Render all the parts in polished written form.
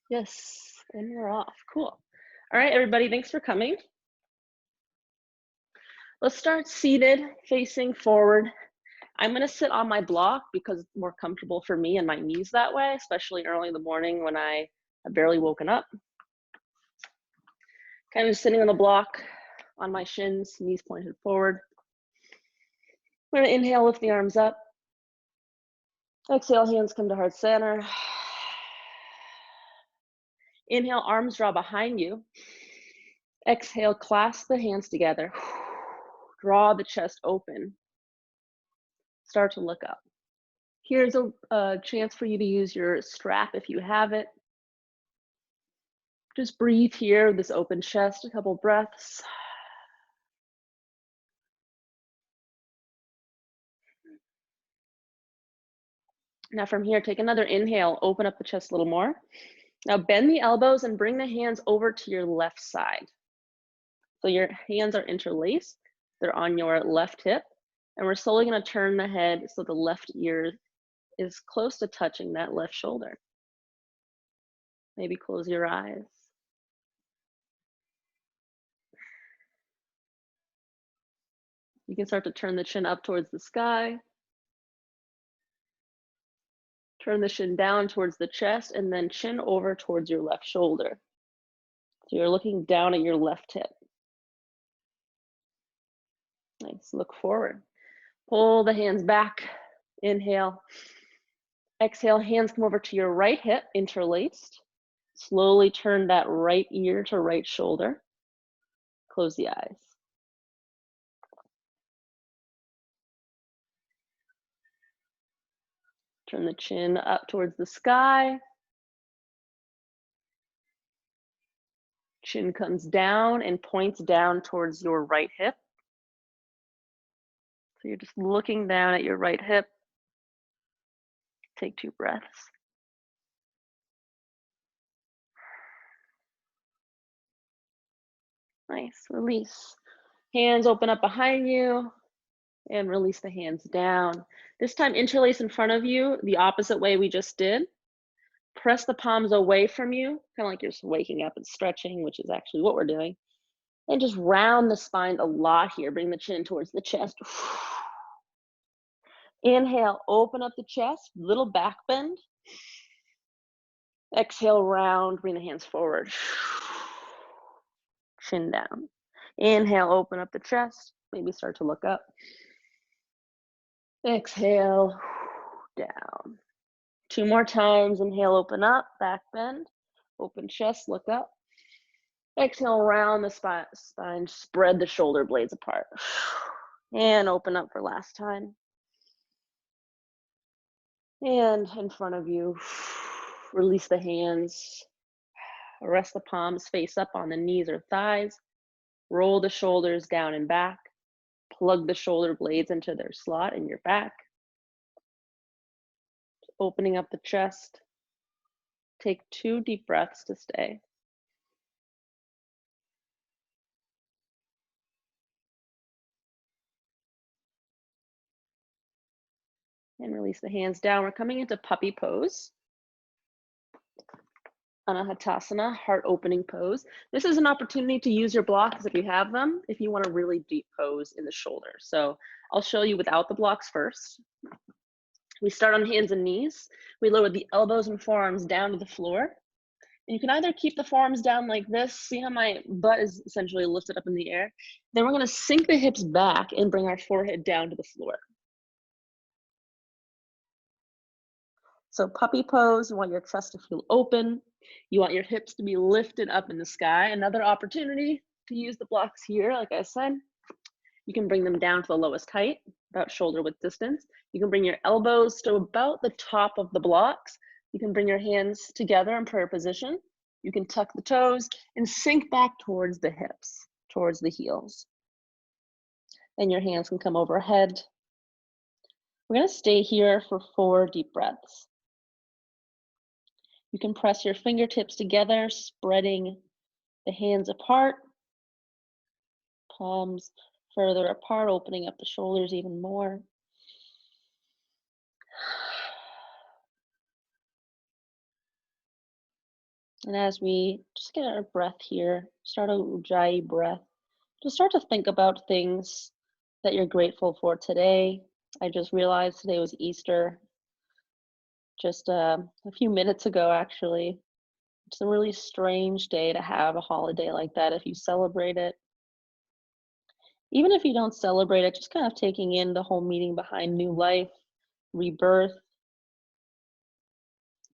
Yes, and we're off. Cool. All right, everybody, thanks for coming. Let's start seated, facing forward. I'm going to sit on my block because it's more comfortable for me and my knees that way, especially early in the morning when I have barely woken up. Kind of sitting on the block on my shins, knees pointed forward. I'm going to inhale, lift the arms up. Exhale, hands come to heart center. Inhale, arms draw behind you. Exhale, clasp the hands together. Draw the chest open. Start to look up. Here's a chance for you to use your strap if you have it. Just breathe here with this open chest, a couple breaths. Now from here, take another inhale, open up the chest a little more. Now bend the elbows and bring the hands over to your left side. So your hands are interlaced. They're on your left hip. And we're slowly gonna turn the head so the left ear is close to touching that left shoulder. Maybe close your eyes. You can start to turn the chin up towards the sky. Turn the chin down towards the chest and then chin over towards your left shoulder. So you're looking down at your left hip. Nice, look forward. Pull the hands back, inhale. Exhale, hands come over to your right hip, interlaced. Slowly turn that right ear to right shoulder. Close the eyes. Turn the chin up towards the sky. Chin comes down and points down towards your right hip. So you're just looking down at your right hip. Take 2 breaths. Nice, release. Hands open up behind you and release the hands down. This time interlace in front of you the opposite way we just did. Press the palms away from you, kind of like you're just waking up and stretching, which is actually what we're doing. And just round the spine a lot here. Bring the chin towards the chest. Inhale, open up the chest, little back bend. Exhale, round, bring the hands forward. Chin down. Inhale, open up the chest. Maybe start to look up. Exhale, down. 2 more times. Inhale, open up, back bend. Open chest, look up. Exhale, round the spine, spread the shoulder blades apart. And open up for last time. And in front of you, release the hands. Rest the palms face up on the knees or thighs. Roll the shoulders down and back. Plug the shoulder blades into their slot in your back. Opening up the chest. Take 2 deep breaths to stay. And release the hands down. We're coming into puppy pose. Anahatasana, heart opening pose. This is an opportunity to use your blocks if you have them, if you want a really deep pose in the shoulder. So I'll show you without the blocks first. We start on hands and knees. We lower the elbows and forearms down to the floor. And you can either keep the forearms down like this. See how my butt is essentially lifted up in the air? Then we're gonna sink the hips back and bring our forehead down to the floor. So puppy pose, you want your chest to feel open. You want your hips to be lifted up in the sky. Another opportunity to use the blocks here, like I said, you can bring them down to the lowest height, about shoulder width distance. You can bring your elbows to about the top of the blocks. You can bring your hands together in prayer position. You can tuck the toes and sink back towards the hips, towards the heels. And your hands can come overhead. We're gonna stay here for 4 deep breaths. You can press your fingertips together, spreading the hands apart, palms further apart, opening up the shoulders even more. And as we just get our breath here, start a Ujjayi breath, just start to think about things that you're grateful for today. I just realized today was Easter, just a few minutes ago, actually. It's a really strange day to have a holiday like that if you celebrate it. Even if you don't celebrate it, just kind of taking in the whole meaning behind new life, rebirth,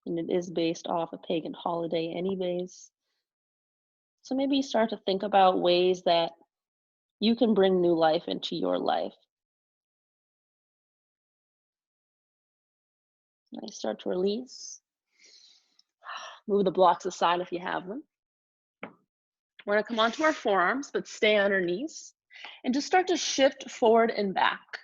and it is based off a pagan holiday, anyways. So maybe start to think about ways that you can bring new life into your life. Nice, start to release. Move the blocks aside if you have them. We're gonna come onto our forearms, but stay on our knees. And just start to shift forward and back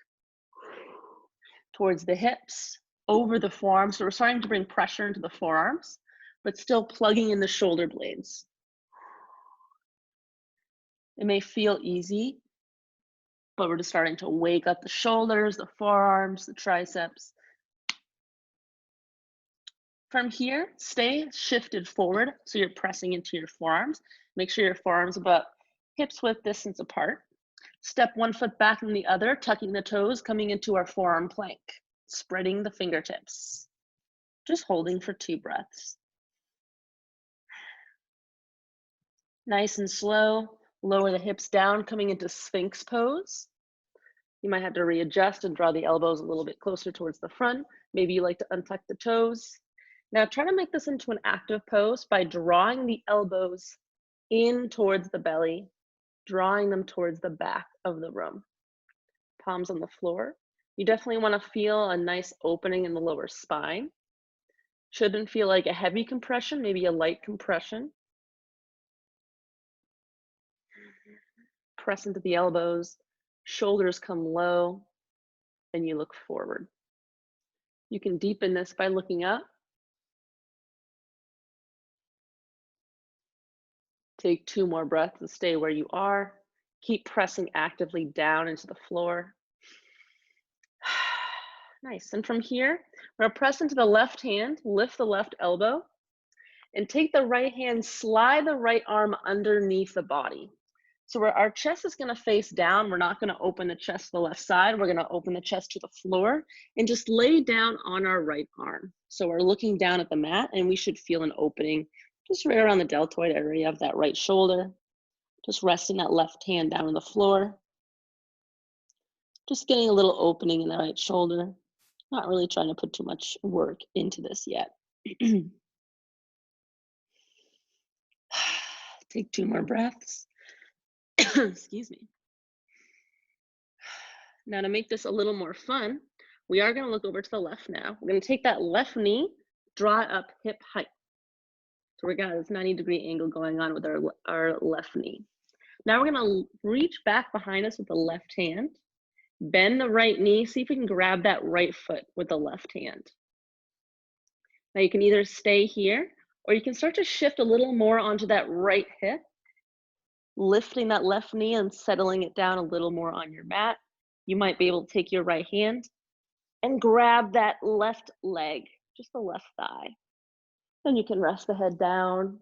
towards the hips, over the forearms. So we're starting to bring pressure into the forearms, but still plugging in the shoulder blades. It may feel easy, but we're just starting to wake up the shoulders, the forearms, the triceps. From here, stay shifted forward so you're pressing into your forearms. Make sure your forearms about hips width distance apart. Step one foot back from the other, tucking the toes, coming into our forearm plank, spreading the fingertips. Just holding for 2 breaths. Nice and slow, lower the hips down, coming into Sphinx pose. You might have to readjust and draw the elbows a little bit closer towards the front. Maybe you like to untuck the toes. Now try to make this into an active pose by drawing the elbows in towards the belly, drawing them towards the back of the room. Palms on the floor. You definitely want to feel a nice opening in the lower spine. Shouldn't feel like a heavy compression, maybe a light compression. Press into the elbows, shoulders come low, and you look forward. You can deepen this by looking up. Take 2 more breaths and stay where you are. Keep pressing actively down into the floor. Nice. And from here, we're going to press into the left hand, lift the left elbow, and take the right hand, slide the right arm underneath the body. So where our chest is going to face down, we're not going to open the chest to the left side. We're going to open the chest to the floor and just lay down on our right arm. So we're looking down at the mat and we should feel an opening just right around the deltoid area of that right shoulder. Just resting that left hand down on the floor. Just getting a little opening in the right shoulder. Not really trying to put too much work into this yet. Take 2 more breaths. Excuse me. Now to make this a little more fun, we are going to look over to the left now. We're going to take that left knee, draw it up hip height. So we got this 90-degree angle going on with our left knee. Now we're going to reach back behind us with the left hand, bend the right knee, see if we can grab that right foot with the left hand. Now you can either stay here or you can start to shift a little more onto that right hip, lifting that left knee and settling it down a little more on your mat. You might be able to take your right hand and grab that left leg, just the left thigh. Then you can rest the head down,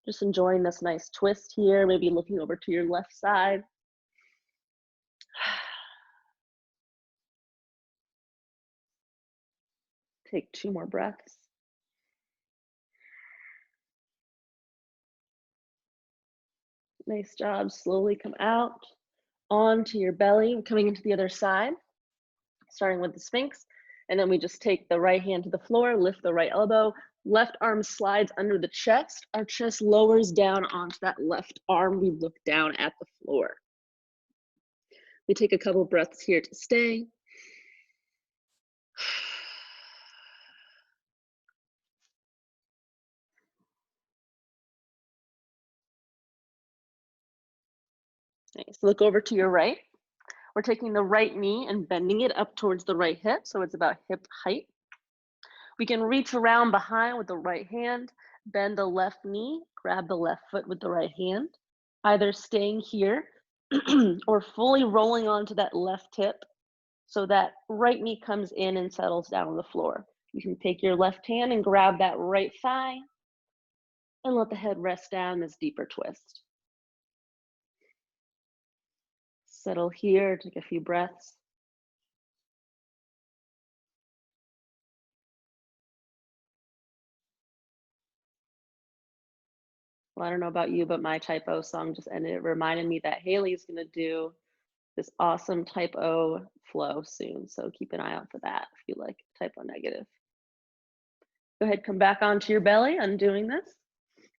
just enjoying this nice twist here, maybe looking over to your left side. Take 2 more breaths. Nice job. Slowly come out onto your belly, coming into the other side, starting with the Sphinx. And then we just take the right hand to the floor, lift the right elbow, left arm slides under the chest. Our chest lowers down onto that left arm. We look down at the floor. We take a couple breaths here to stay. Nice. Look over to your right. We're taking the right knee and bending it up towards the right hip, so it's about hip height. We can reach around behind with the right hand, bend the left knee, grab the left foot with the right hand, either staying here or fully rolling onto that left hip so that right knee comes in and settles down on the floor. You can take your left hand and grab that right thigh, And let the head rest down this deeper twist. Settle here, take a few breaths. Well, I don't know about you, but my type O song just ended. It reminded me that Haley's going to do this awesome type O flow soon. So keep an eye out for that if you like type O negative. Go ahead, come back onto your belly, undoing this.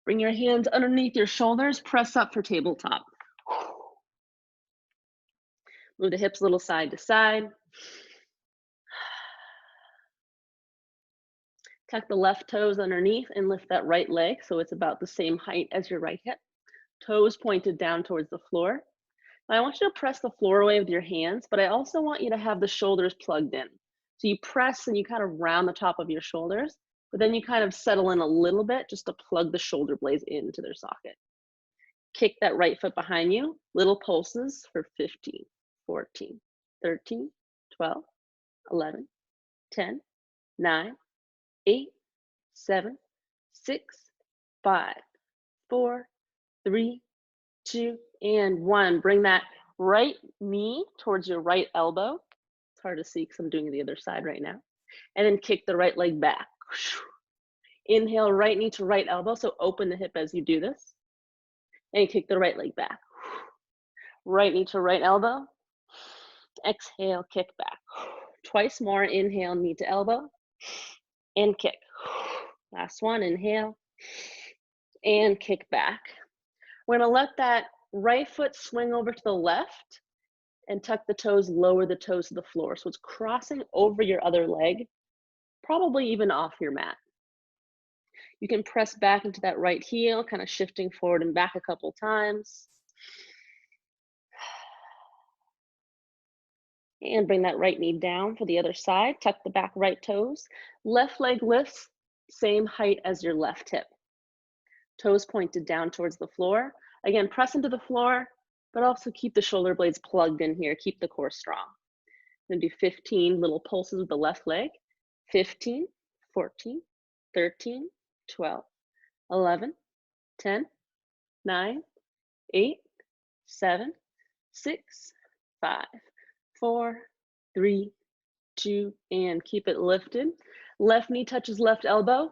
Bring your hands underneath your shoulders, press up for tabletop. Move the hips a little side to side. Tuck the left toes underneath and lift that right leg so it's about the same height as your right hip. Toes pointed down towards the floor. Now I want you to press the floor away with your hands, but I also want you to have the shoulders plugged in. So you press and you kind of round the top of your shoulders, but then you kind of settle in a little bit just to plug the shoulder blades into their socket. Kick that right foot behind you, little pulses for 15, 14, 13, 12, 11, 10, 9, 8, 7, 6, 5, 4, 3, 2, and 1. Bring that right knee towards your right elbow. It's hard to see because I'm doing the other side right now. And then kick the right leg back. Inhale, right knee to right elbow. So open the hip as you do this. And kick the right leg back. Right knee to right elbow. Exhale, kick back. Twice more. Inhale, knee to elbow. And kick. Last one, inhale. And kick back. We're gonna let that right foot swing over to the left and tuck the toes, lower the toes to the floor. So it's crossing over your other leg, probably even off your mat. You can press back into that right heel, kind of shifting forward and back a couple times. And bring that right knee down for the other side. Tuck the back right toes. Left leg lifts, same height as your left hip. Toes pointed down towards the floor. Again, press into the floor, but also keep the shoulder blades plugged in here. Keep the core strong. I'm gonna do 15 little pulses with the left leg. 15, 14, 13, 12, 11, 10, 9, 8, 7, 6, 5, 4, 3, 2, and keep it lifted. Left knee touches left elbow.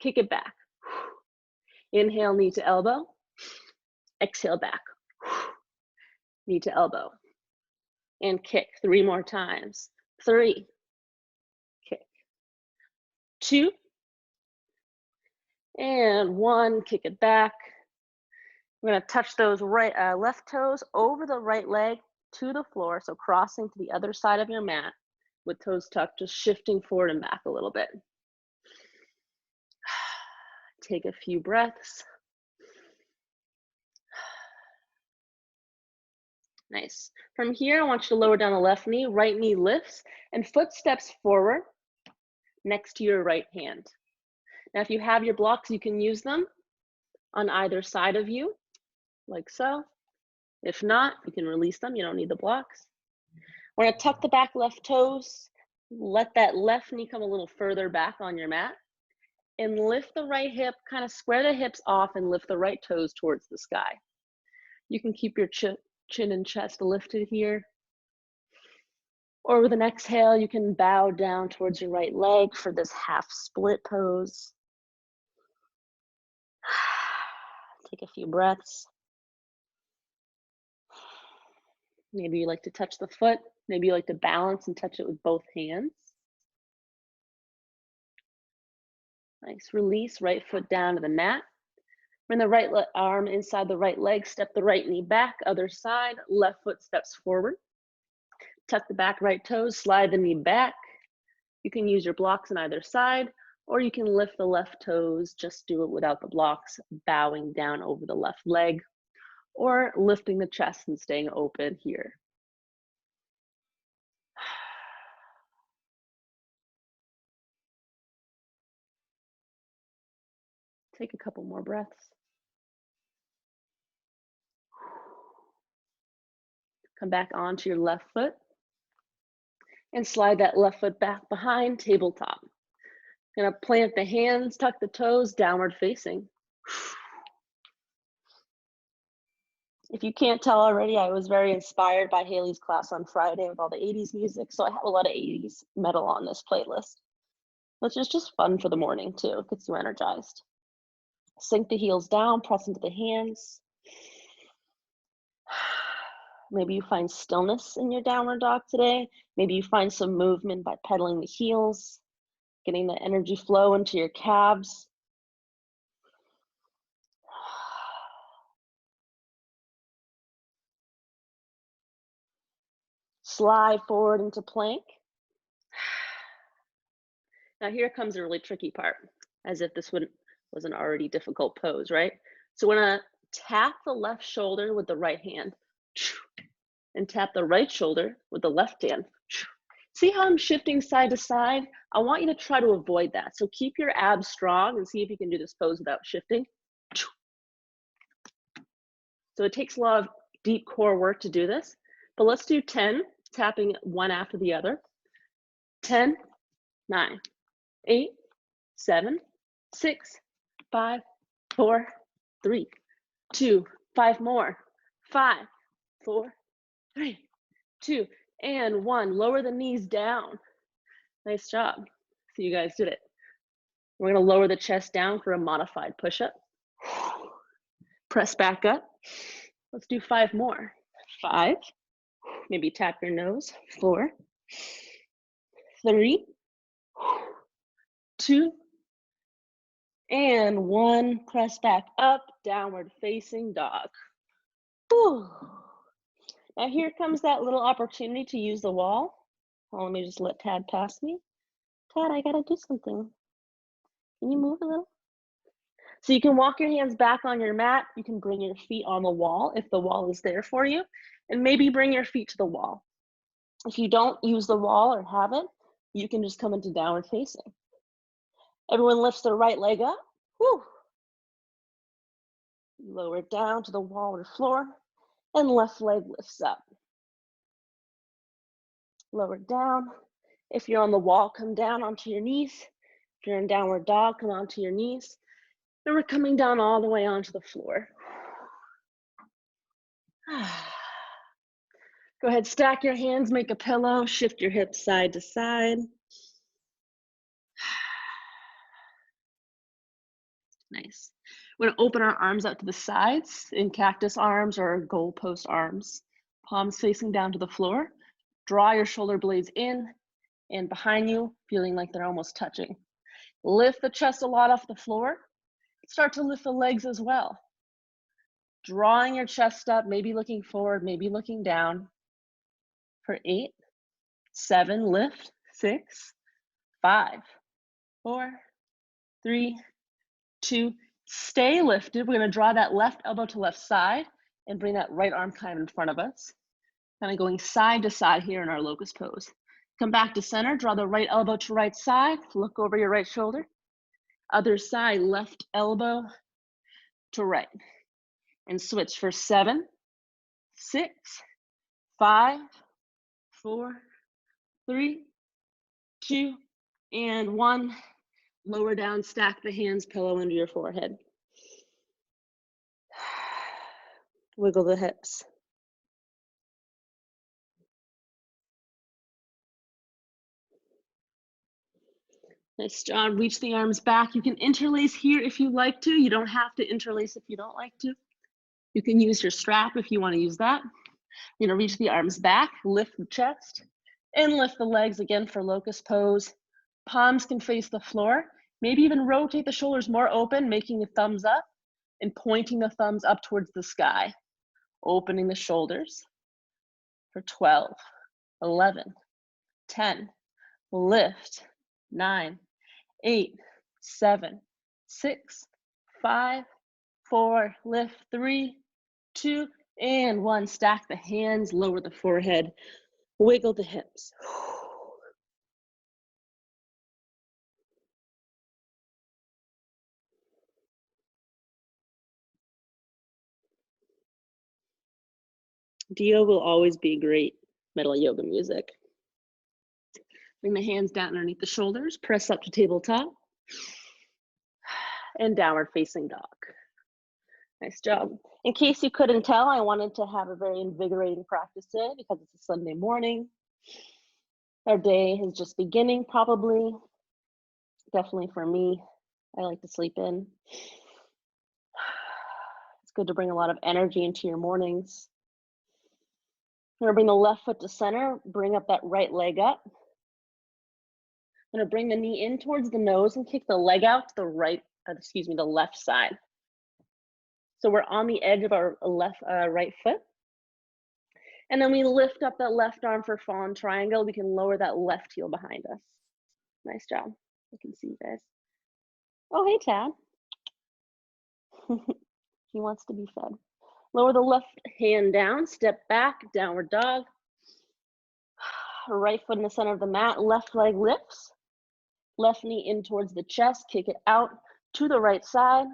Kick it back. Inhale, knee to elbow. Exhale back. Knee to elbow. And kick 3 more times. 3, kick. 2, and 1, kick it back. We're gonna touch those left toes over the right leg to the floor, so crossing to the other side of your mat with toes tucked, just shifting forward and back a little bit. Take a few breaths. Nice. From here, I want you to lower down the left knee, right knee lifts, and foot steps forward next to your right hand. Now, if you have your blocks, you can use them on either side of you, like so. If not, you can release them. You don't need the blocks. We're gonna tuck the back left toes, let that left knee come a little further back on your mat, and lift the right hip, kind of square the hips off and lift the right toes towards the sky. You can keep your chin and chest lifted here. Or with an exhale, you can bow down towards your right leg for this half split pose. Take a few breaths. Maybe you like to touch the foot. Maybe you like to balance and touch it with both hands. Nice, release, right foot down to the mat. Bring the right arm inside the right leg, step the right knee back, other side, left foot steps forward. Tuck the back right toes, slide the knee back. You can use your blocks on either side, or you can lift the left toes, just do it without the blocks, bowing down over the left leg, or lifting the chest and staying open here. Take a couple more breaths. Come back onto your left foot and slide that left foot back behind, tabletop. Gonna plant the hands, tuck the toes, downward facing. If you can't tell already, I was very inspired by Haley's class on Friday with all the 80s music, so I have a lot of 80s metal on this playlist, which is just fun for the morning too. It gets you energized. Sink the heels down, press into the hands. Maybe you find stillness in your downward dog today. Maybe you find some movement by pedaling the heels, getting the energy flow into your calves. Slide forward into plank. Now here comes a really tricky part, as if this was an already difficult pose, right? So we're gonna tap the left shoulder with the right hand and tap the right shoulder with the left hand. See how I'm shifting side to side? I want you to try to avoid that. So keep your abs strong and see if you can do this pose without shifting. So it takes a lot of deep core work to do this, but let's do 10, tapping one after the other. 10, 9, 8, 7, 6, 5, 4, 3, 2, 5 more. 5, 4, 3, 2, and 1. Lower the knees down. Nice job. So you guys did it. We're gonna lower the chest down for a modified push-up. Press back up. Let's do 5 more. 5, maybe tap your nose. 4, 3, 2, and 1. Press back up, downward facing dog. Whew. Now here comes that little opportunity to use the wall. Oh, let me just let Tad pass me. Tad, I gotta do something. Can you move a little? So you can walk your hands back on your mat. You can bring your feet on the wall if the wall is there for you, and maybe bring your feet to the wall. If you don't use the wall or have it, you can just come into downward facing. Everyone lifts their right leg up. Whew. Lower it down to the wall or floor, and left leg lifts up. Lower it down. If you're on the wall, come down onto your knees. If you're in downward dog, come onto your knees. And we're coming down all the way onto the floor. Go ahead, stack your hands, make a pillow, shift your hips side to side. Nice. We're gonna open our arms out to the sides in cactus arms or goalpost arms. Palms facing down to the floor. Draw your shoulder blades in and behind you, feeling like they're almost touching. Lift the chest a lot off the floor. Start to lift the legs as well. Drawing your chest up, maybe looking forward, maybe looking down. For 8, 7, lift, 6, 5, 4, 3, 2, stay lifted. We're gonna draw that left elbow to left side and bring that right arm kind of in front of us. Kind of going side to side here in our locust pose. Come back to center, draw the right elbow to right side, look over your right shoulder. Other side, left elbow to right. And switch for 7, 6, 5, 4, 3, 2, and 1. Lower down, stack the hands, pillow under your forehead. Wiggle the hips. Nice job. Reach the arms back. You can interlace here if you like to. You don't have to interlace if you don't like to. You can use your strap if you want to use that. You're going to reach the arms back, lift the chest, and lift the legs again for locust pose. Palms can face the floor. Maybe even rotate the shoulders more open, making a thumbs up and pointing the thumbs up towards the sky. Opening the shoulders for 12, 11, 10, lift, 9, 8, 7, 6, 5, 4, lift, 3, 2, and 1. Stack the hands, lower the forehead, wiggle the hips. Dio will always be great metal yoga music. Bring the hands down underneath the shoulders, press up to tabletop. And downward facing dog. Nice job. In case you couldn't tell, I wanted to have a very invigorating practice today because it's a Sunday morning. Our day is just beginning, probably. Definitely for me, I like to sleep in. It's good to bring a lot of energy into your mornings. I'm gonna bring the left foot to center, bring up that right leg up. I'm gonna bring the knee in towards the nose and kick the leg out to the the left side. So we're on the edge of our right foot. And then we lift up that left arm for fallen triangle. We can lower that left heel behind us. Nice job. I can see you guys. Oh, hey, Tad. He wants to be fed. Lower the left hand down, step back, downward dog. Right foot in the center of the mat, left leg lifts. Left knee in towards the chest, kick it out to the right side.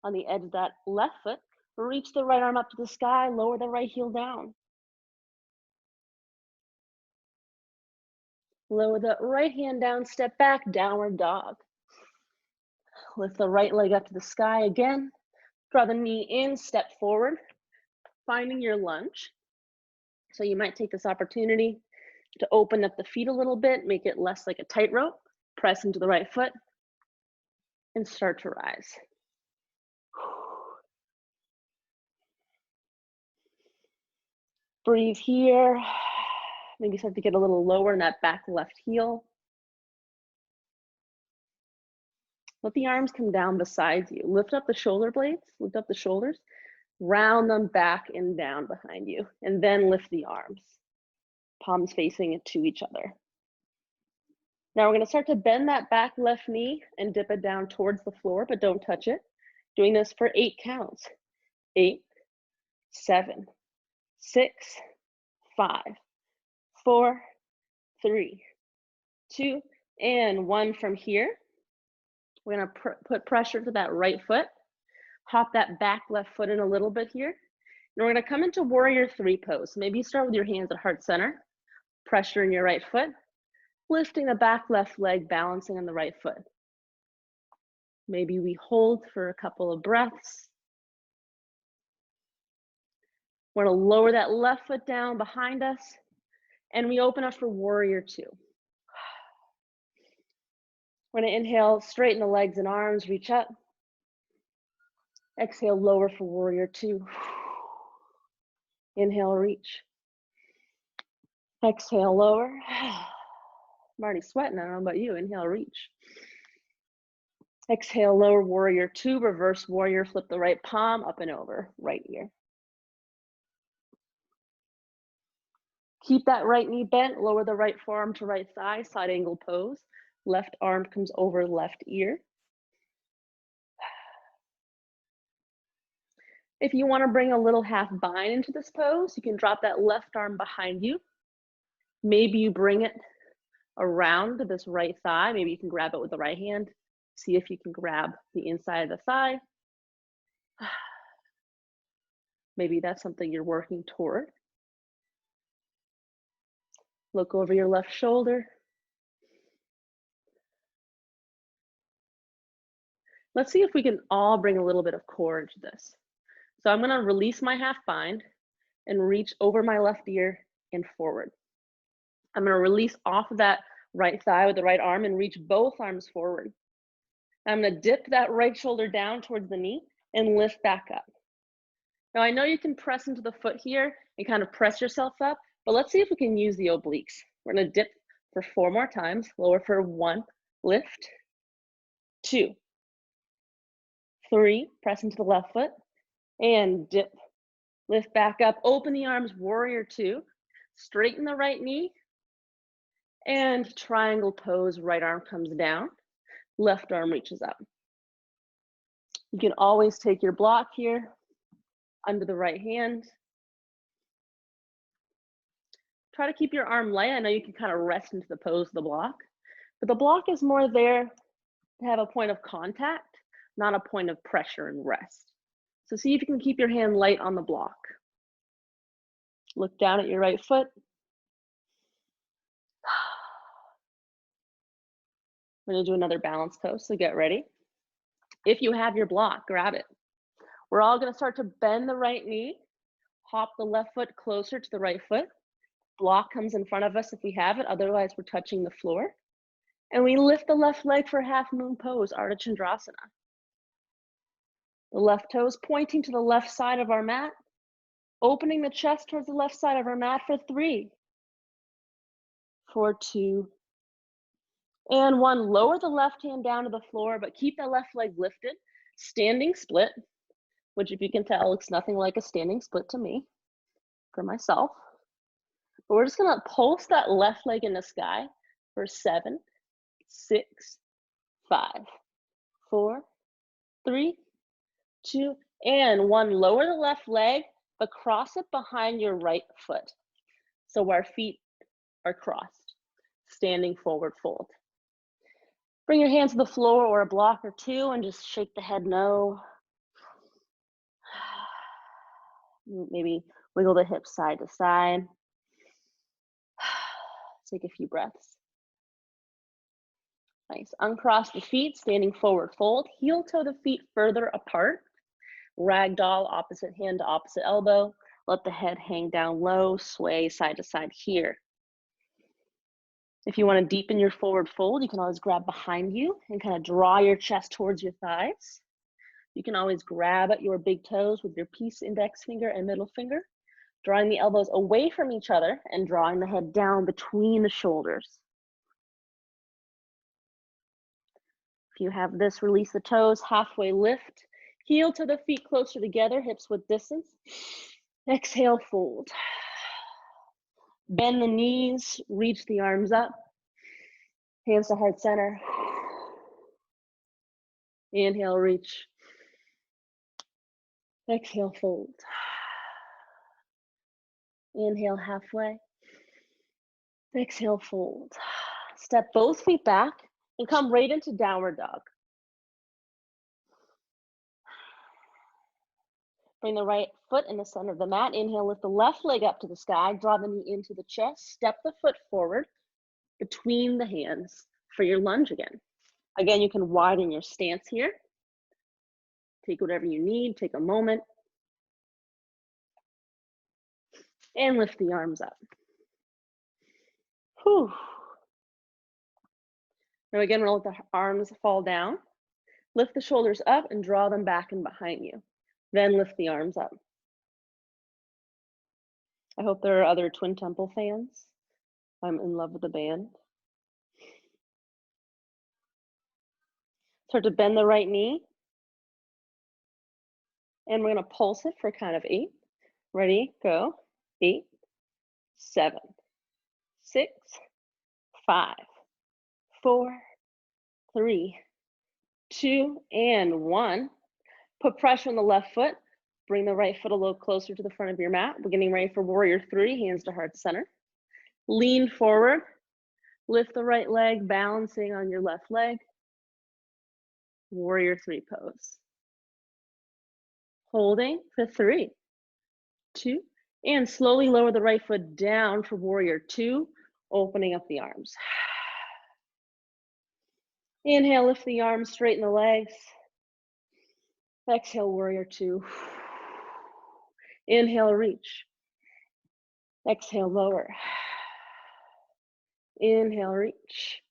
On the edge of that left foot, reach the right arm up to the sky, lower the right heel down. Lower the right hand down, step back, downward dog. Lift the right leg up to the sky again. Draw the knee in, step forward, finding your lunge. So you might take this opportunity to open up the feet a little bit, make it less like a tightrope, press into the right foot, and start to rise. Breathe here. Maybe start to get a little lower in that back left heel. Let the arms come down beside you. Lift up the shoulder blades, lift up the shoulders, round them back and down behind you, and then lift the arms, palms facing to each other. Now we're gonna start to bend that back left knee and dip it down towards the floor, but don't touch it. Doing this for 8 counts. 8, 7, 6, 5, 4, 3, 2, and 1 from here. We're gonna put pressure to that right foot. Hop that back left foot in a little bit here. And we're gonna come into warrior 3 pose. Maybe you start with your hands at heart center, pressure in your right foot, lifting the back left leg, balancing on the right foot. Maybe we hold for a couple of breaths. We're gonna lower that left foot down behind us, and we open up for warrior 2. We're gonna inhale, straighten the legs and arms, reach up. Exhale, lower for warrior 2. Inhale, reach. Exhale, lower. I'm already sweating, I don't know about you. Inhale, reach. Exhale, lower, warrior 2, reverse warrior, flip the right palm up and over, right ear. Keep that right knee bent, lower the right forearm to right thigh, side angle pose. Left arm comes over left ear. If you want to bring a little half bind into this pose, you can drop that left arm behind you. Maybe you bring it around to this right thigh. Maybe you can grab it with the right hand. See if you can grab the inside of the thigh. Maybe that's something you're working toward. Look over your left shoulder. Let's see if we can all bring a little bit of core into this. So I'm gonna release my half bind and reach over my left ear and forward. I'm gonna release off of that right thigh with the right arm and reach both arms forward. I'm gonna dip that right shoulder down towards the knee and lift back up. Now I know you can press into the foot here and kind of press yourself up, but let's see if we can use the obliques. We're gonna dip for 4 more times, lower for 1, lift, 2, 3, press into the left foot, and dip, lift back up, open the arms, warrior 2, straighten the right knee, and triangle pose, right arm comes down, left arm reaches up. You can always take your block here, under the right hand. Try to keep your arm light. I know you can kind of rest into the pose of the block, but the block is more there to have a point of contact, not a point of pressure and rest. So see if you can keep your hand light on the block. Look down at your right foot. We're gonna do another balance pose, so get ready. If you have your block, grab it. We're all gonna start to bend the right knee, hop the left foot closer to the right foot. Block comes in front of us if we have it, otherwise we're touching the floor. And we lift the left leg for Halfmoon Pose, Ardha Chandrasana. The left toes pointing to the left side of our mat, opening the chest towards the left side of our mat for 3, for 2, and 1. Lower the left hand down to the floor, but keep that left leg lifted. Standing split, which if you can tell, looks nothing like a standing split to me, for myself. But we're just gonna pulse that left leg in the sky for 7, 6, 5, 4, 3, 2, and 1. Lower the left leg, but cross it behind your right foot. So our feet are crossed, standing forward fold. Bring your hands to the floor or a block or two and just shake the head no. Maybe wiggle the hips side to side. Take a few breaths. Nice. Uncross the feet, standing forward fold. Heel toe the feet further apart. Ragdoll, opposite hand to opposite elbow. Let the head hang down low, sway side to side here. If you want to deepen your forward fold, you can always grab behind you and kind of draw your chest towards your thighs. You can always grab at your big toes with your peace index finger and middle finger, drawing the elbows away from each other and drawing the head down between the shoulders. If you have this, release the toes, halfway lift, heel to the feet closer together, hips width distance. Exhale, fold. Bend the knees, reach the arms up. Hands to heart center. Inhale, reach. Exhale, fold. Inhale, halfway. Exhale, fold. Step both feet back and come right into downward dog. Bring the right foot in the center of the mat. Inhale, lift the left leg up to the sky. Draw the knee into the chest. Step the foot forward between the hands for your lunge again. Again, you can widen your stance here. Take whatever you need. Take a moment. And lift the arms up. Whew. Now again, we're gonna let the arms fall down. Lift the shoulders up and draw them back and behind you. Then lift the arms up. I hope there are other Twin Temple fans. I'm in love with the band. Start to bend the right knee. And we're gonna pulse it for kind of 8. Ready, go. 8, 7, 6, 5, 4, 3, 2, and 1. Put pressure on the left foot. Bring the right foot a little closer to the front of your mat. We're getting ready for warrior 3, hands to heart center. Lean forward. Lift the right leg, balancing on your left leg. Warrior 3 pose. Holding for 3, 2, and slowly lower the right foot down for warrior 2, opening up the arms. Inhale, lift the arms, straighten the legs. Exhale, warrior 2. Inhale, reach. Exhale, lower. Inhale, reach.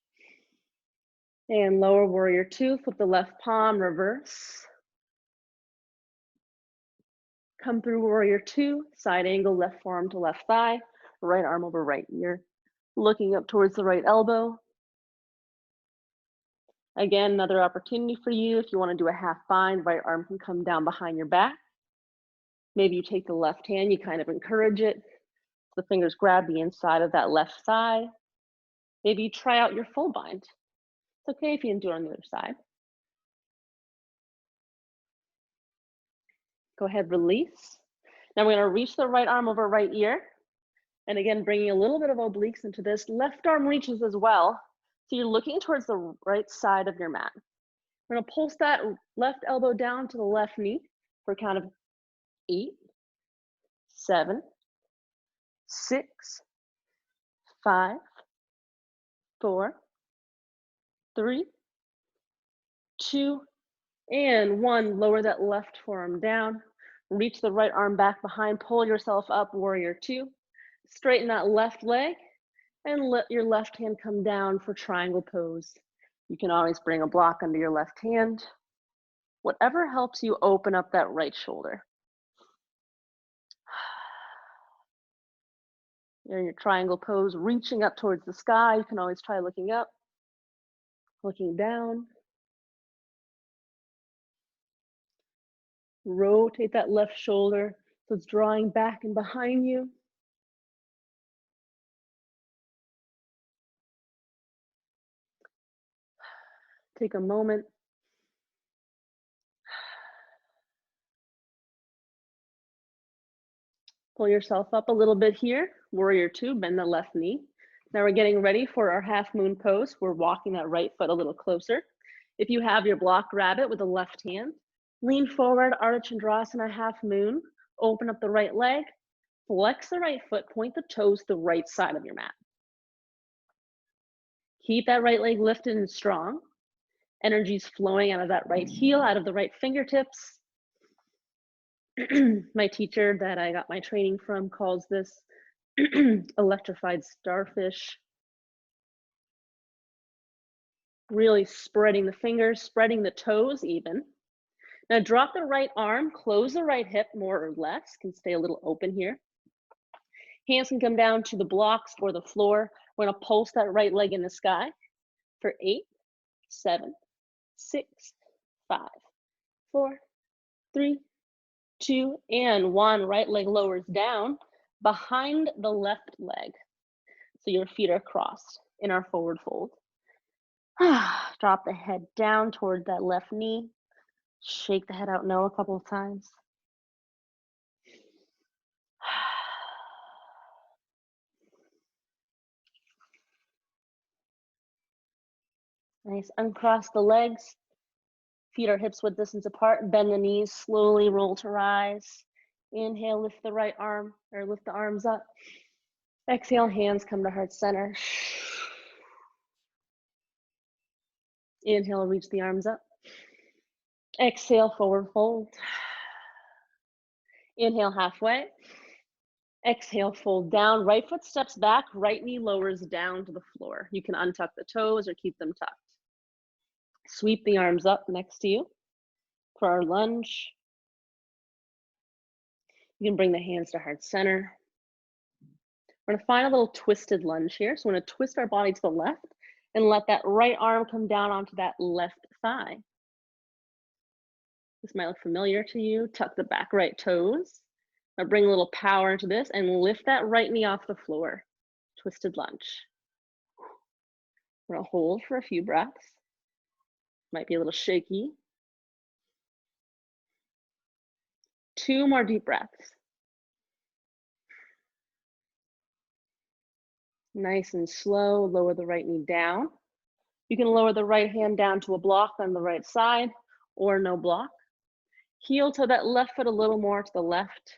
And lower, warrior 2. Flip the left palm, reverse. Come through warrior 2, side angle, left forearm to left thigh, right arm over right ear. Looking up towards the right elbow. Again, another opportunity for you. If you want to do a half bind, right arm can come down behind your back. Maybe you take the left hand, you kind of encourage it. The fingers grab the inside of that left thigh. Maybe you try out your full bind. It's okay if you can do it on the other side. Go ahead, release. Now we're gonna reach the right arm over right ear. And again, bringing a little bit of obliques into this. Left arm reaches as well. So you're looking towards the right side of your mat. We're gonna pulse that left elbow down to the left knee for a count of 8, 7, 6, 5, 4, 3, 2, and 1. Lower that left forearm down. Reach the right arm back behind. Pull yourself up, warrior 2. Straighten that left leg and let your left hand come down for triangle pose. You can always bring a block under your left hand. Whatever helps you open up that right shoulder. You're in your triangle pose, reaching up towards the sky. You can always try looking up, looking down. Rotate that left shoulder so it's drawing back and behind you. Take a moment. Pull yourself up a little bit here. Warrior 2, bend the left knee. Now we're getting ready for our half moon pose. We're walking that right foot a little closer. If you have your block, grab it with the left hand. Lean forward, Ardha Chandrasana, half moon. Open up the right leg. Flex the right foot, point the toes to the right side of your mat. Keep that right leg lifted and strong. Energy's flowing out of that right heel, out of the right fingertips. My teacher that I got my training from calls this electrified starfish. Really spreading the fingers, spreading the toes even. Now drop the right arm, close the right hip more or less, can stay a little open here. Hands can come down to the blocks or the floor. We're gonna pulse that right leg in the sky for 8, 7, 6, 5, 4, 3, 2, and 1. Right leg lowers down behind the left leg. So your feet are crossed in our forward fold. Drop the head down toward that left knee. Shake the head out no a couple of times. Nice. Uncross the legs. Feet are hips width distance apart. Bend the knees. Slowly roll to rise. Inhale, lift the right arm or lift the arms up. Exhale, hands come to heart center. Inhale, reach the arms up. Exhale, forward fold. Inhale, halfway. Exhale, fold down. Right foot steps back, right knee lowers down to the floor. You can untuck the toes or keep them tucked. Sweep the arms up next to you for our lunge. You can bring the hands to heart center. We're gonna find a little twisted lunge here. So we're gonna twist our body to the left and let that right arm come down onto that left thigh. This might look familiar to you. Tuck the back right toes. Now bring a little power into this and lift that right knee off the floor. Twisted lunge. We're gonna hold for a few breaths. Might be a little shaky. 2 more deep breaths. Nice and slow, lower the right knee down. You can lower the right hand down to a block on the right side or no block. Heel toe that left foot a little more to the left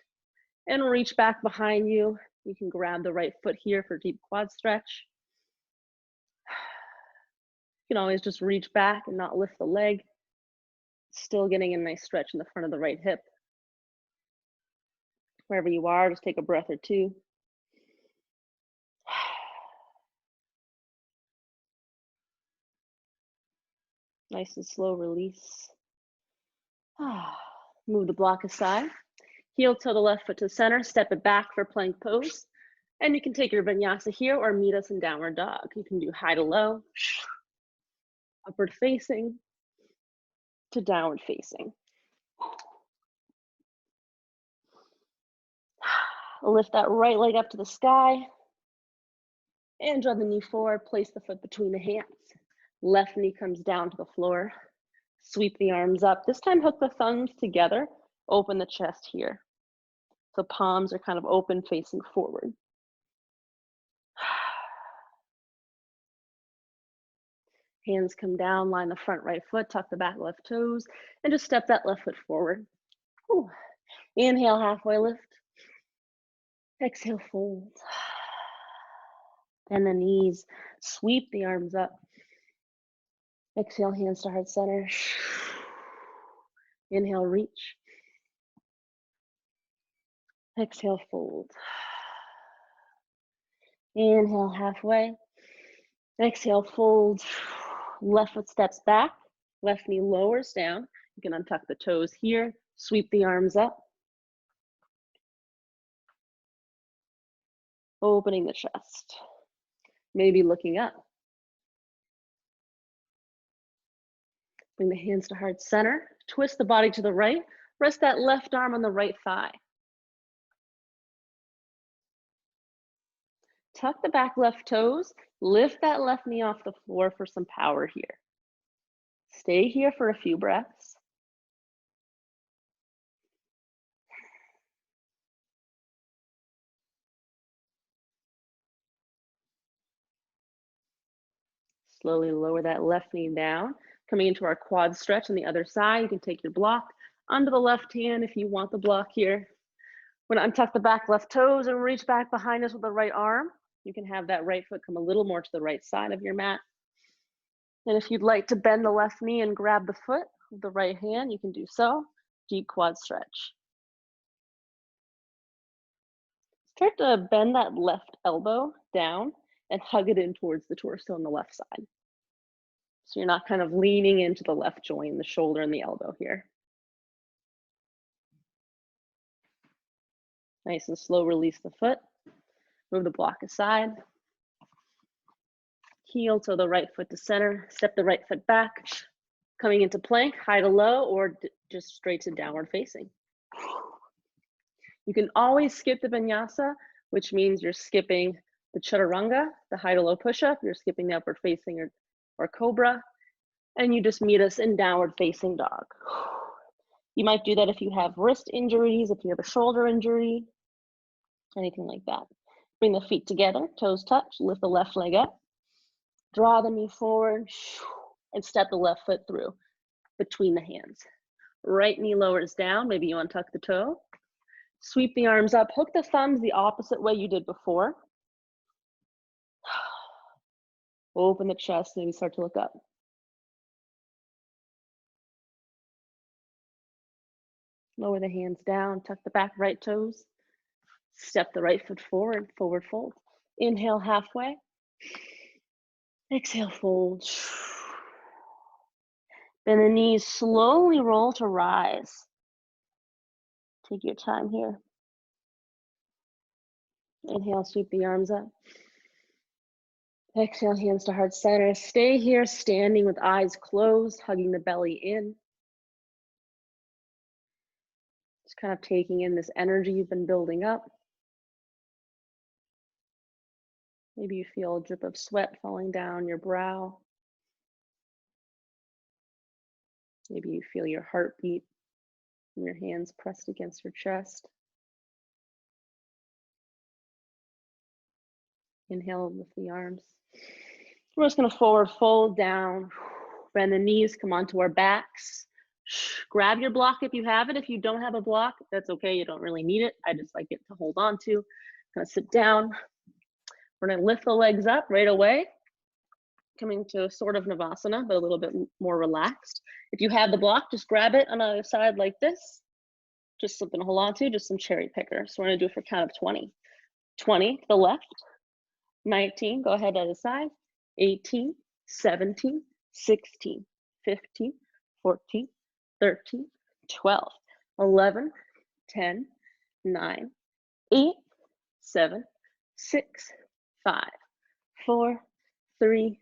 and reach back behind you. You can grab the right foot here for deep quad stretch. You can always just reach back and not lift the leg. Still getting a nice stretch in the front of the right hip. Wherever you are, just take a breath or 2. Nice and slow release. Move the block aside. Heel toe the left foot to the center, step it back for plank pose. And you can take your vinyasa here or meet us in downward dog. You can do high to low, upward facing to downward facing. Lift that right leg up to the sky and draw the knee forward. Place the foot between the hands. Left knee comes down to the floor. Sweep the arms up. This time hook the thumbs together. Open the chest here. So palms are kind of open, facing forward. Hands come down, line the front right foot, tuck the back left toes, and just step that left foot forward. Ooh. Inhale, halfway lift. Exhale, fold. Bend the knees, sweep the arms up. Exhale, hands to heart center. Inhale, reach. Exhale, fold. Inhale, halfway. Exhale, fold. Left foot steps back. Left knee lowers down. You can untuck the toes here. Sweep the arms up. Opening the chest. Maybe looking up. Bring the hands to heart center. Twist the body to the right. Rest that left arm on the right thigh. Tuck the back left toes. Lift that left knee off the floor for some power here. Stay here for a few breaths. Slowly lower that left knee down. Coming into our quad stretch on the other side, you can take your block onto the left hand if you want the block here. We're gonna untuck the back left toes and reach back behind us with the right arm. You can have that right foot come a little more to the right side of your mat. And if you'd like to bend the left knee and grab the foot with the right hand, you can do so. Deep quad stretch. Start to bend that left elbow down and hug it in towards the torso on the left side. So you're not kind of leaning into the left joint, the shoulder and the elbow here. Nice and slow, release the foot. Move the block aside. Heel to the right foot to center. Step the right foot back. Coming into plank, high to low, or just straight to downward facing. You can always skip the vinyasa, which means you're skipping the chaturanga, the high to low push-up. You're skipping the upward facing or cobra. And you just meet us in downward facing dog. You might do that if you have wrist injuries, if you have a shoulder injury, anything like that. Bring the feet together, toes touch, lift the left leg up, draw the knee forward, and step the left foot through between the hands. Right knee lowers down, maybe you untuck the toe. Sweep the arms up, hook the thumbs the opposite way you did before. Open the chest, maybe start to look up. Lower the hands down, tuck the back right toes. Step the right foot forward, forward fold. Inhale halfway. Exhale, fold. Bend the knees, slowly roll to rise. Take your time here. Inhale, sweep the arms up. Exhale, hands to heart center. Stay here, standing with eyes closed, hugging the belly in. Just kind of taking in this energy you've been building up. Maybe you feel a drip of sweat falling down your brow. Maybe you feel your heartbeat and your hands pressed against your chest. Inhale, lift the arms. We're just gonna forward fold down, bend the knees, come onto our backs. Grab your block if you have it. If you don't have a block, that's okay, you don't really need it. I just like it to hold on to. Gonna sit down. We're gonna lift the legs up right away, coming to sort of Navasana, but a little bit more relaxed. If you have the block, just grab it on the other side like this. Just something to hold on to, just some cherry pickers. So we're gonna do it for count of 20. 20 to the left, 19, go ahead to the side, 18, 17, 16, 15, 14, 13, 12, 11, 10, 9, 8, 7, 6, 5, 4, 3,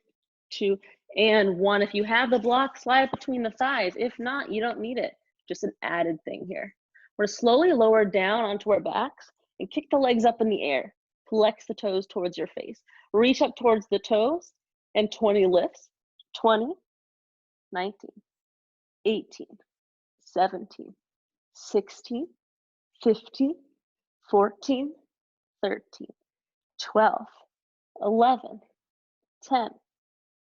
2, and 1. If you have the block, slide between the thighs. If not, you don't need it. Just an added thing here. We're slowly lower down onto our backs and kick the legs up in the air. Flex the toes towards your face. Reach up towards the toes and 20 lifts. 20, 19, 18, 17, 16, 15, 14, 13, 12, 11, 10,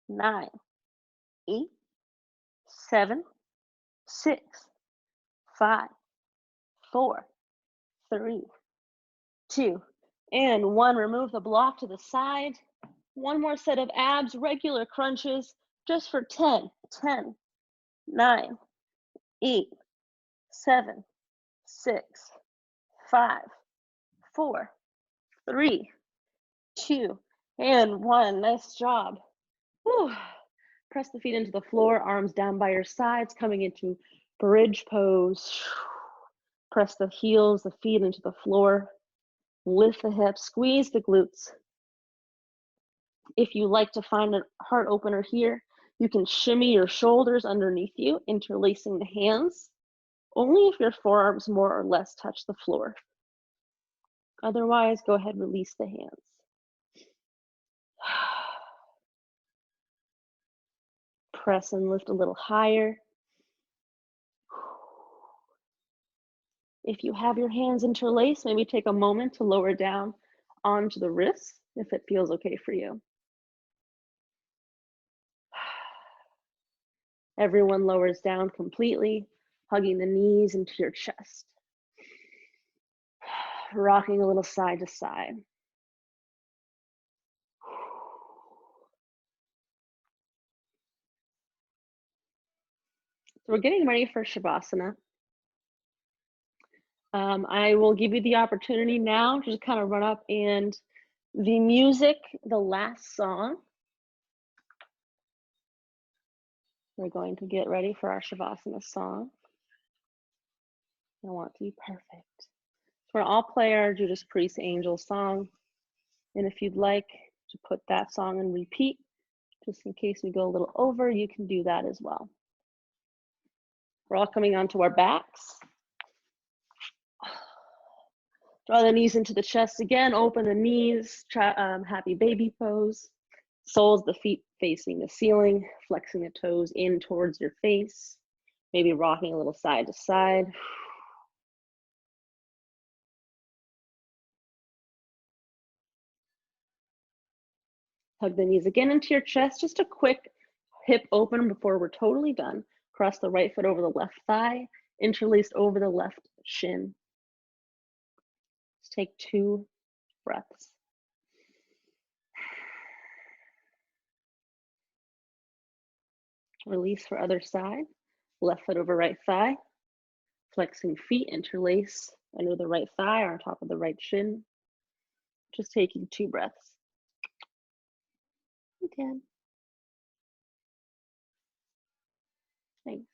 9, 8, 7, 6, 5, 4, 3, 2, and 1. Remove the block to the side. One more set of abs, regular crunches. Just for 10, 10, 9, 8, 7, 6, 5, 4, 3, 2, and 1. Nice job. Whew. Press the feet into the floor, arms down by your sides, coming into bridge pose. Press the heels, the feet into the floor. Lift the hips, squeeze the glutes. If you like to find a heart opener here, you can shimmy your shoulders underneath you, interlacing the hands, only if your forearms more or less touch the floor. Otherwise, go ahead, release the hands. Press and lift a little higher. If you have your hands interlaced, maybe take a moment to lower down onto the wrists if it feels okay for you. Everyone lowers down completely, hugging the knees into your chest. Rocking a little side to side. So we're getting ready for Shavasana. I will give you the opportunity now to just kind of run up, and the music, the last song, we're going to get ready for our Shavasana song. I want to be perfect. So we're all play our Judas Priest Angel song. And if you'd like to put that song and repeat, just in case we go a little over, you can do that as well. We're all coming onto our backs. Draw the knees into the chest again, open the knees, happy baby pose. Soles the feet facing the ceiling, flexing the toes in towards your face, maybe rocking a little side to side. Hug the knees again into your chest, just a quick hip open before we're totally done. Cross the right foot over the left thigh, interlaced over the left shin. Just take 2 breaths. Release for other side. Left foot over right thigh. Flexing feet, interlace under the right thigh or on top of the right shin. Just taking 2 breaths. Again. Thanks.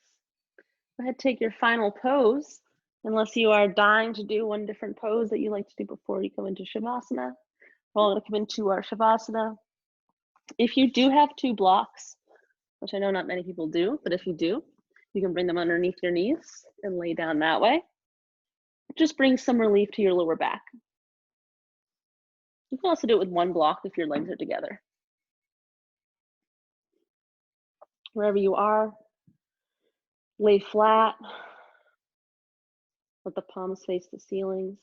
Go ahead, take your final pose. Unless you are dying to do one different pose that you like to do before you come into Shavasana. We're all going to come into our Shavasana. If you do have 2 blocks, which I know not many people do, but if you do, you can bring them underneath your knees and lay down that way. Just bring some relief to your lower back. You can also do it with 1 block if your legs are together. Wherever you are, lay flat. Let the palms face the ceilings.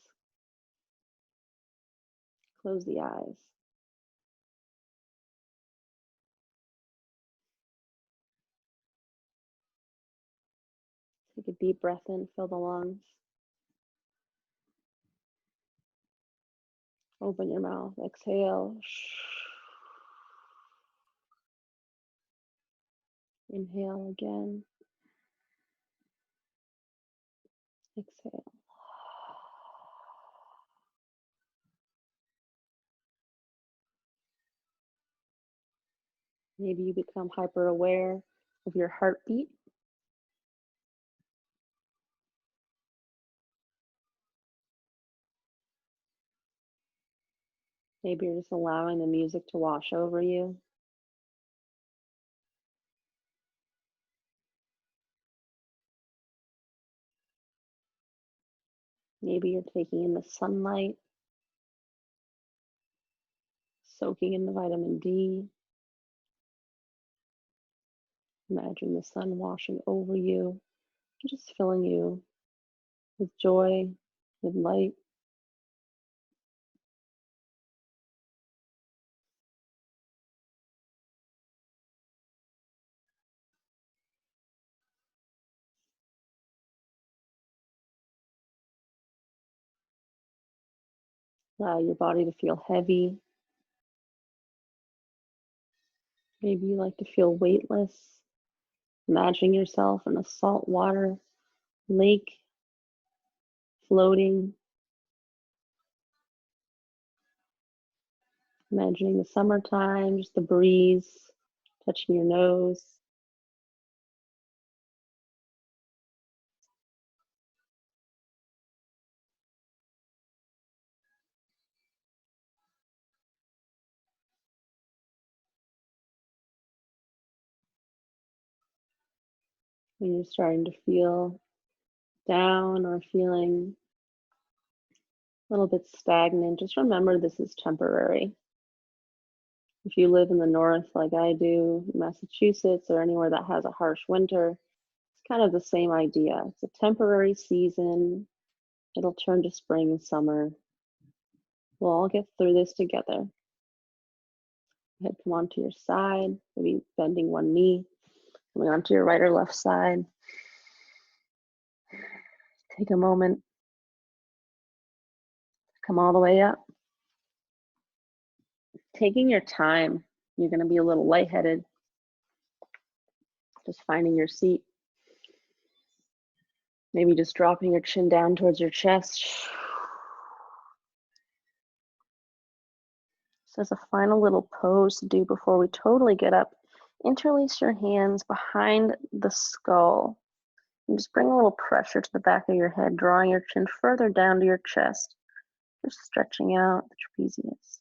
Close the eyes. Take a deep breath in, fill the lungs. Open your mouth, exhale. Inhale again. Exhale. Maybe you become hyper aware of your heartbeat. Maybe you're just allowing the music to wash over you. Maybe you're taking in the sunlight, soaking in the vitamin D. Imagine the sun washing over you, just filling you with joy, with light. Allow your body to feel heavy. Maybe you like to feel weightless. Imagining yourself in a saltwater lake, floating. Imagining the summertime, just the breeze touching your nose. When you're starting to feel down or feeling a little bit stagnant, just remember this is temporary. If you live in the north like I do, Massachusetts, or anywhere that has a harsh winter, it's kind of the same idea. It's a temporary season. It'll turn to spring and summer. We'll all get through this together. Head come onto your side, maybe bending one knee, coming onto your right or left side. Take a moment, come all the way up. Taking your time, you're going to be a little lightheaded. Just finding your seat. Maybe just dropping your chin down towards your chest. So as a final little pose to do before we totally get up, interlace your hands behind the skull and just bring a little pressure to the back of your head, drawing your chin further down to your chest, just stretching out the trapezius.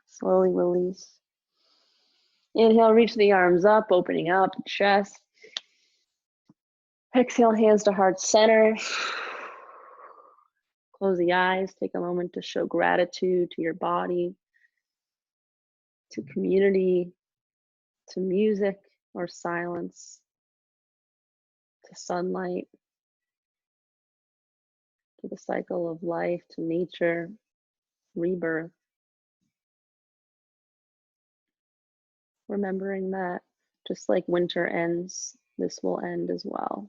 Slowly release. Inhale, reach the arms up, opening up the chest. Exhale, hands to heart center. Close the eyes, take a moment to show gratitude to your body, to community, to music or silence, to sunlight, to the cycle of life, to nature, rebirth. Remembering that just like winter ends, this will end as well.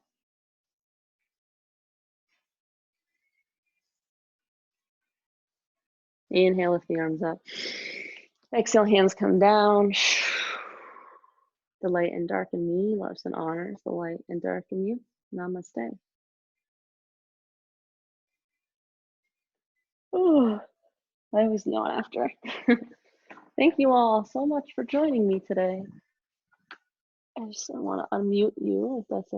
Inhale, lift the arms up. Exhale, hands come down. The light and darken me, loves and honors the light and darken you. Namaste. Oh, I was yawn after. Thank you all so much for joining me today. I just want to unmute you if that's